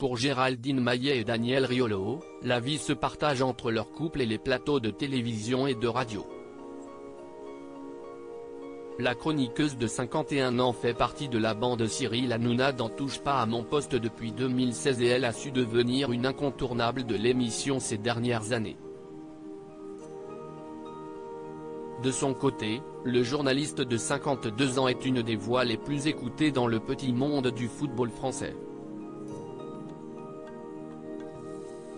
Pour Géraldine Maillet et Daniel Riolo, la vie se partage entre leur couple et les plateaux de télévision et de radio. La chroniqueuse de 51 ans fait partie de la bande Cyril Hanouna dans Touche pas à mon poste depuis 2016 et elle a su devenir une incontournable de l'émission ces dernières années. De son côté, le journaliste de 52 ans est une des voix les plus écoutées dans le petit monde du football français.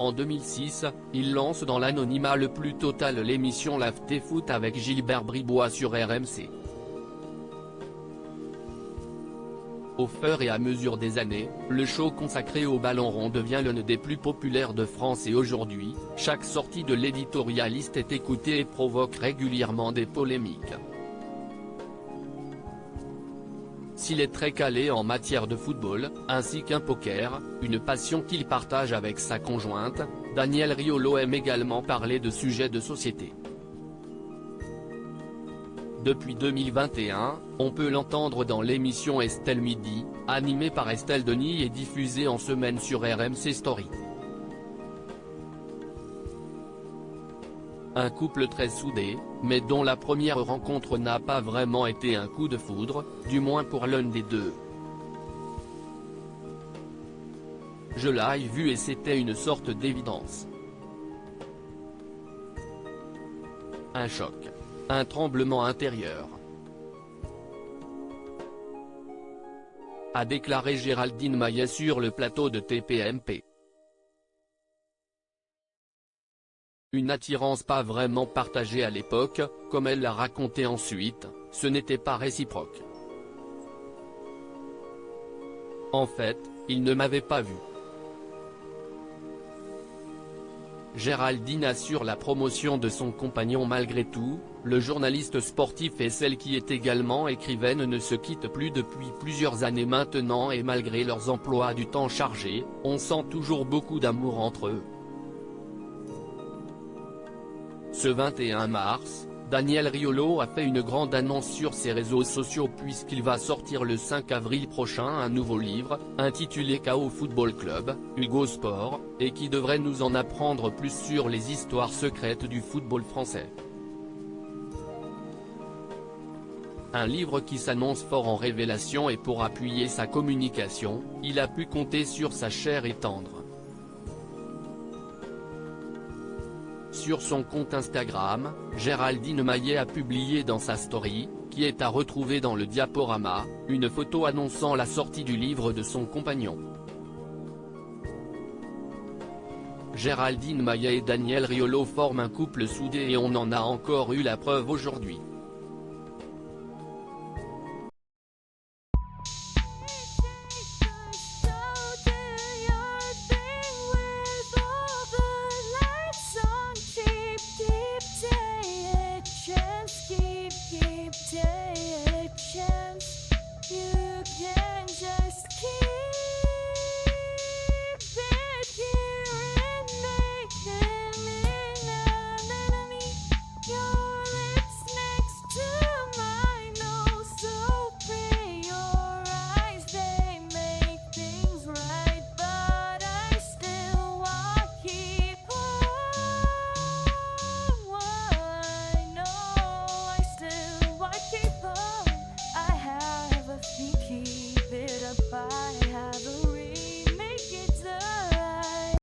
En 2006, il lance dans l'anonymat le plus total l'émission l'AFT Foot avec Gilbert Bribois sur RMC. Au fur et à mesure des années, le show consacré au ballon rond devient l'un des plus populaires de France et aujourd'hui, chaque sortie de l'éditorialiste est écoutée et provoque régulièrement des polémiques. S'il est très calé en matière de football, ainsi qu'un poker, une passion qu'il partage avec sa conjointe, Daniel Riolo aime également parler de sujets de société. Depuis 2021, on peut l'entendre dans l'émission Estelle Midi, animée par Estelle Denis et diffusée en semaine sur RMC Story. Un couple très soudé, mais dont la première rencontre n'a pas vraiment été un coup de foudre, du moins pour l'un des deux. Je l'ai vu et c'était une sorte d'évidence. Un choc. Un tremblement intérieur. A déclaré Géraldine Maillet sur le plateau de TPMP. Une attirance pas vraiment partagée à l'époque, comme elle l'a raconté ensuite, ce n'était pas réciproque. En fait, il ne m'avait pas vu. Géraldine assure la promotion de son compagnon malgré tout, le journaliste sportif et celle qui est également écrivaine ne se quittent plus depuis plusieurs années maintenant et malgré leurs emplois du temps chargés, on sent toujours beaucoup d'amour entre eux. Ce 21 mars, Daniel Riolo a fait une grande annonce sur ses réseaux sociaux puisqu'il va sortir le 5 avril prochain un nouveau livre, intitulé KO Football Club, Hugo Sport, et qui devrait nous en apprendre plus sur les histoires secrètes du football français. Un livre qui s'annonce fort en révélation et pour appuyer sa communication, il a pu compter sur sa chair et tendre. Sur son compte Instagram, Géraldine Maillet a publié dans sa story, qui est à retrouver dans le diaporama, une photo annonçant la sortie du livre de son compagnon. Géraldine Maillet et Daniel Riolo forment un couple soudé et on en a encore eu la preuve aujourd'hui. Keep it apart.